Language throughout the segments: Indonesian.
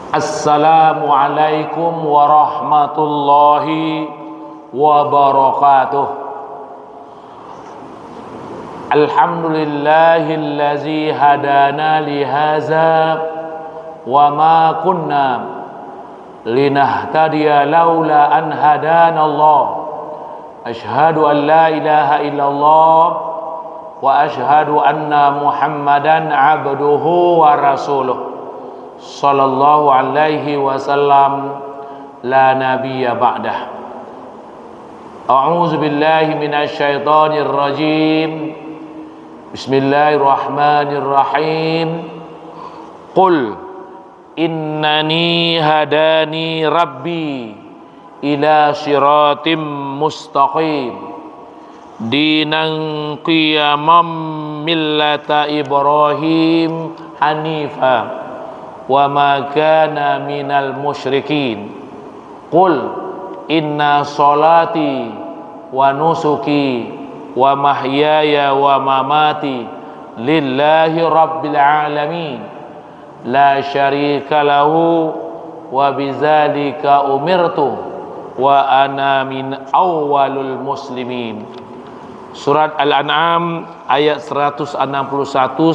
Assalamualaikum warahmatullahi wabarakatuh. Alhamdulillahillazi hadana lihaza wa ma kunna linahtadiya laula an hadana Allah. Ashhadu an la ilaha illallah wa ashhadu anna Muhammadan abduhu wa rasuluh sallallahu alaihi wasallam la nabiyya ba'dah. A'udzu billahi minasy syaithanir rajim. Bismillahirrahmanirrahim. Qul innani hadani rabbi ila siratim mustaqim dinan qiyamam millata Ibrahim hanifa wa ma kana minal musyrikin. Qul inna salati wa nusuki wa mahyaya wa mamati lillahi rabbil alamin la syarika lahu wa bidzalika umirtu wa ana min awwalul muslimin. Surat Al-An'am ayat 161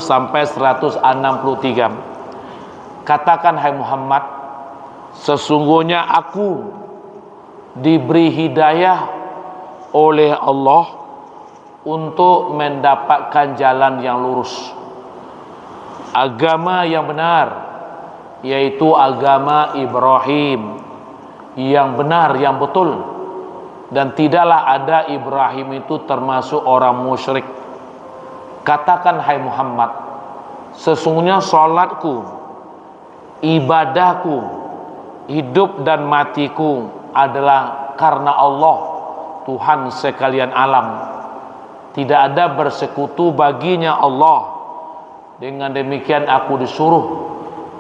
sampai 163. Katakan hai Muhammad, sesungguhnya aku diberi hidayah oleh Allah untuk mendapatkan jalan yang lurus, agama yang benar, yaitu agama Ibrahim yang benar, yang betul. Dan tidaklah ada Ibrahim itu termasuk orang musyrik. Katakan hai Muhammad, sesungguhnya salatku, ibadahku, hidup dan matiku adalah karena Allah, Tuhan sekalian alam. Tidak ada bersekutu baginya Allah. Dengan demikian aku disuruh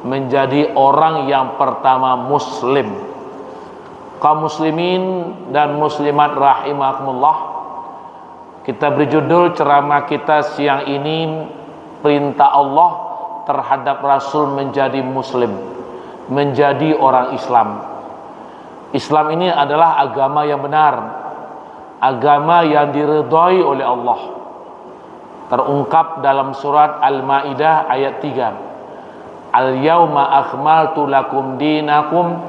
menjadi orang yang pertama muslim. Kaum muslimin dan muslimat rahimakumullah, kita beri judul ceramah kita siang ini, perintah Allah terhadap Rasul menjadi muslim, menjadi orang Islam. Islam ini adalah agama yang benar, agama yang diridhai oleh Allah. Terungkap dalam surat Al-Maidah ayat 3. Al-yauma akmaltu lakum dinakum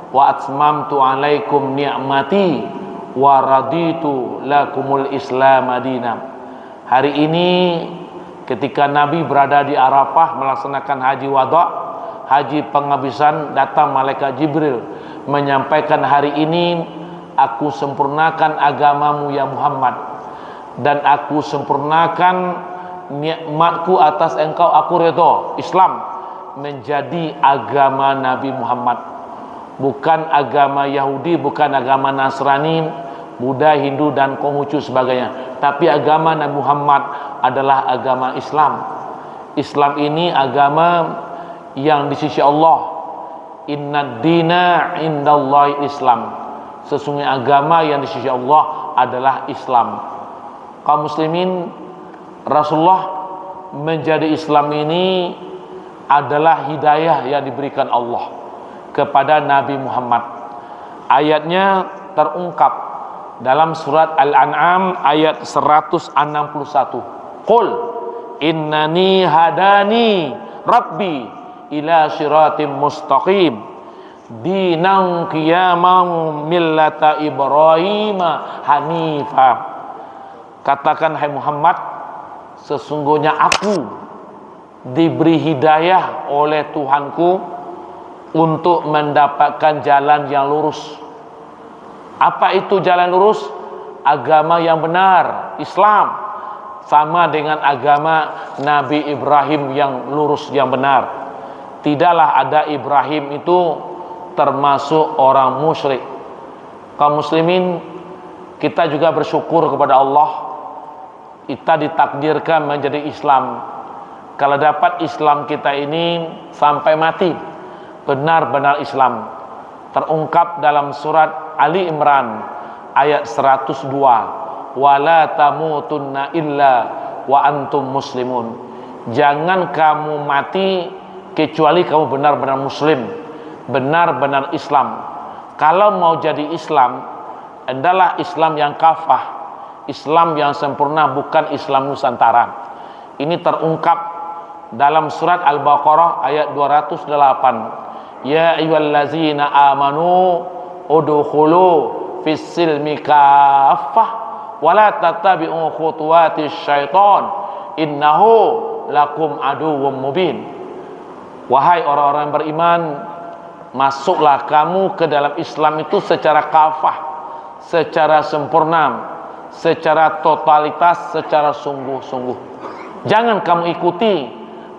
wa atmamtu alaikum ni'mati wa raditu lakumul islam madina. Hari ini ketika Nabi berada di Arafah melaksanakan haji wada', haji penghabisan, datang malaikat Jibril menyampaikan, hari ini aku sempurnakan agamamu ya Muhammad, dan aku sempurnakan nikmatku atas engkau, aku redha. Islam menjadi agama Nabi Muhammad, bukan agama Yahudi, bukan agama Nasrani, Buddha, Hindu dan Konghucu sebagainya, tapi agama Nabi Muhammad adalah agama Islam. Islam ini agama yang di sisi Allah, inna dina indallahi Islam, sesungguhnya agama yang di sisi Allah adalah Islam. Kaum muslimin, Rasulullah menjadi Islam ini adalah hidayah yang diberikan Allah kepada Nabi Muhammad. Ayatnya terungkap dalam surat Al-An'am ayat 161. Qul innani hadani rabbi ila siratim mustaqim dinan qiyamam millata Ibrahim hanifa. Katakan hai Muhammad, sesungguhnya aku diberi hidayah oleh Tuhanku untuk mendapatkan jalan yang lurus. Apa itu jalan lurus? Agama yang benar, Islam, sama dengan agama Nabi Ibrahim yang lurus, yang benar. Tidaklah ada Ibrahim itu termasuk orang musyrik. Kaum muslimin, kita juga bersyukur kepada Allah, kita ditakdirkan menjadi Islam. Kalau dapat Islam kita ini sampai mati, benar-benar Islam. Terungkap dalam surat Ali Imran ayat 102, wala tamutunna illa wa antum muslimun. Jangan kamu mati kecuali kamu benar-benar muslim. benar-benar Islam. Kalau mau jadi Islam, adalah Islam yang kafah, Islam yang sempurna, bukan Islam Nusantara. Ini terungkap dalam surat Al-Baqarah ayat 208. Ya ayyuhallazina amanu udkhulu fis silmi kaffah wa la tattabi'u khutuwatis syaitan innahu lakum aduwwum mubin. Wahai orang-orang beriman, masuklah kamu ke dalam Islam itu secara kafah, secara sempurna, secara totalitas, secara sungguh-sungguh. Jangan kamu ikuti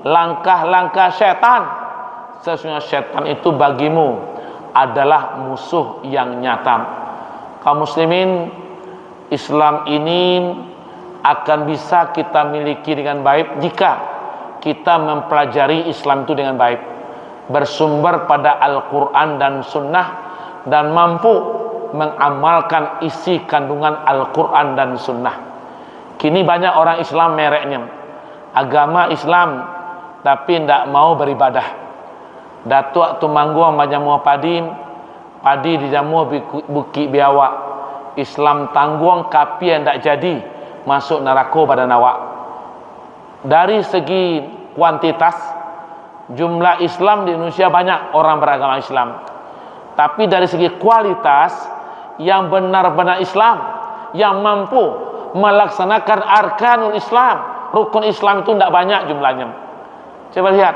langkah-langkah setan. Sesungguhnya setan itu bagimu adalah musuh yang nyata. Kaum muslimin, Islam ini akan bisa kita miliki dengan baik jika kita mempelajari Islam itu dengan baik, bersumber pada Al-Quran dan Sunnah, dan mampu mengamalkan isi kandungan Al-Quran dan Sunnah. Kini banyak orang Islam mereknya agama Islam, tapi tidak mau beribadah. Datuk Tumangguang majamuah padi dijamuah Bukit Biawak. Islam tangguang kapi yang tidak jadi masuk neraka pada nawak. Dari segi kuantitas, jumlah Islam di Indonesia banyak orang beragama Islam. Tapi dari segi kualitas, yang benar-benar Islam, yang mampu melaksanakan arkanul Islam, rukun Islam itu tidak banyak jumlahnya. Coba lihat,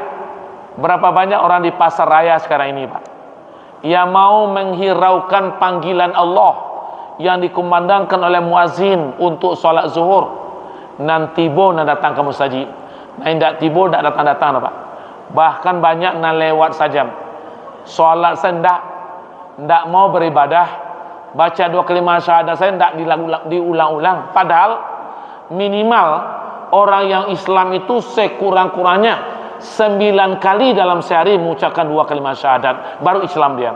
berapa banyak orang di pasar raya sekarang ini, Pak, yang mau menghiraukan panggilan Allah yang dikumandangkan oleh muazin untuk solat zuhur. Nan tibo nan datang ke masjid, nan tidak tibo tidak datang-datang, Pak. Bahkan banyak nan lewat saja. Solat sendak, tidak mau beribadah, baca 2 kalimat syahadat saya tidak diulang-ulang. Padahal minimal orang yang Islam itu sekurang-kurangnya 9 kali dalam sehari mengucapkan 2 kalimat syahadat, baru Islam dia.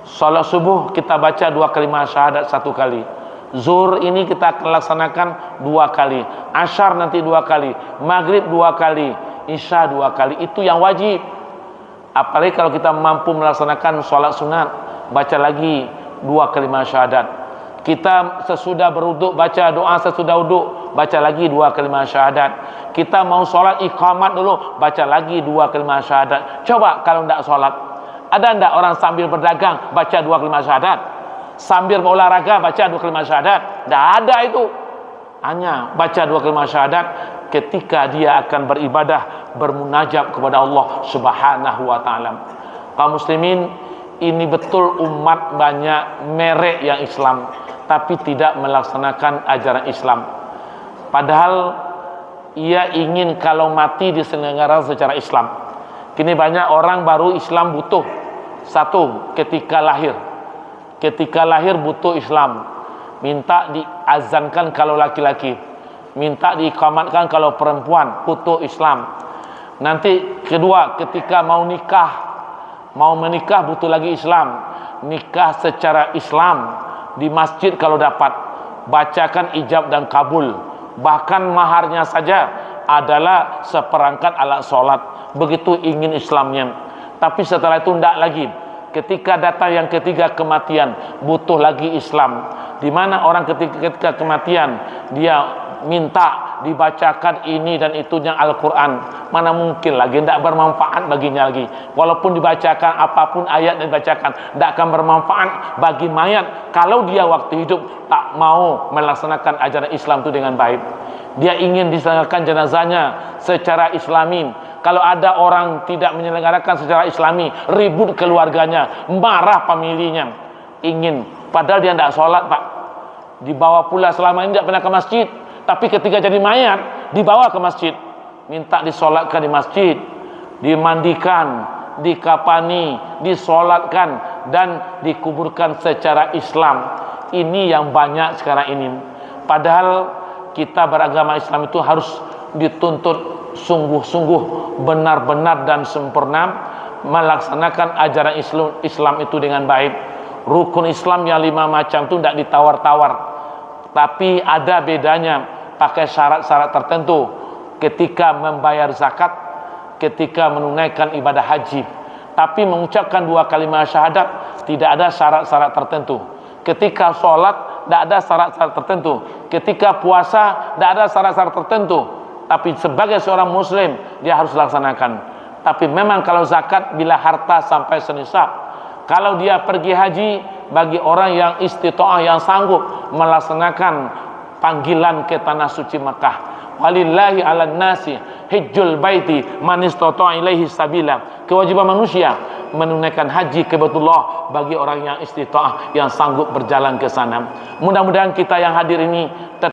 Salat subuh kita baca 2 kalimat syahadat 1 kali. Zuhur ini kita akan laksanakan 2 kali. Asyar nanti 2 kali. Maghrib 2 kali. Isya 2 kali. Itu yang wajib. Apalagi kalau kita mampu melaksanakan salat sunat, baca lagi 2 kalimat syahadat. Kita sesudah berwuduk baca doa sesudah wuduk, baca lagi 2 kalimat syahadat. Kita mau sholat iqamat dulu, baca lagi 2 kalimat syahadat. Coba kalau tidak sholat, ada tidak orang sambil berdagang baca 2 kalimat syahadat? Sambil berolahraga baca 2 kalimat syahadat? Tidak ada itu. Hanya baca 2 kalimat syahadat ketika dia akan beribadah, bermunajat kepada Allah Subhanahu wa taala. Kaum muslimin, ini betul umat banyak merek yang Islam, tapi tidak melaksanakan ajaran Islam. Padahal ia ingin kalau mati diselenggarakan secara Islam. Kini banyak orang baru Islam butuh satu, ketika lahir. Ketika lahir butuh Islam, minta diazankan kalau laki-laki, minta diiqamatkan kalau perempuan, butuh Islam. Nanti kedua, ketika mau nikah, mau menikah butuh lagi Islam. Nikah secara Islam di masjid kalau dapat, bacakan ijab dan kabul. Bahkan maharnya saja adalah seperangkat alat sholat. Begitu ingin Islamnya. Tapi setelah itu tidak lagi. Ketika datang yang ketiga, kematian, butuh lagi Islam. Di mana orang ketika kematian dia minta dibacakan ini dan itunya Al-Quran. Mana mungkin lagi, tidak bermanfaat baginya lagi. Walaupun dibacakan apapun ayat yang dibacakan, tidak akan bermanfaat bagi mayat kalau dia waktu hidup tak mau melaksanakan ajaran Islam itu dengan baik. Dia ingin diselenggarakan jenazahnya secara Islami. Kalau ada orang tidak menyelenggarakan secara Islami, ribut keluarganya, marah familinya. Ingin, padahal dia tidak sholat, Pak. Dibawa pula selama ini tidak pernah ke masjid. Tapi ketika jadi mayat, dibawa ke masjid, minta disolatkan di masjid, dimandikan, dikapani, disolatkan, dan dikuburkan secara Islam. Ini yang banyak sekarang ini. Padahal kita beragama Islam itu harus dituntut sungguh-sungguh, benar-benar dan sempurna melaksanakan ajaran Islam itu dengan baik. Rukun Islam yang 5 macam itu tidak ditawar-tawar, tapi ada bedanya pakai syarat-syarat tertentu ketika membayar zakat, ketika menunaikan ibadah haji. Tapi mengucapkan dua kalimat syahadat tidak ada syarat-syarat tertentu. Ketika sholat tidak ada syarat-syarat tertentu. Ketika puasa tidak ada syarat-syarat tertentu. Tapi sebagai seorang muslim dia harus laksanakan. Tapi memang kalau zakat bila harta sampai senisab. Kalau dia pergi haji, bagi orang yang istita'ah, yang sanggup melaksanakan panggilan ke tanah suci Makkah. Walillahi 'alan nasi hajjul baiti man istata'a ilaihi sabila. Kewajiban manusia menunaikan haji ke Baitullah bagi orang yang istita'ah, yang sanggup berjalan ke sana. Mudah-mudahan kita yang hadir ini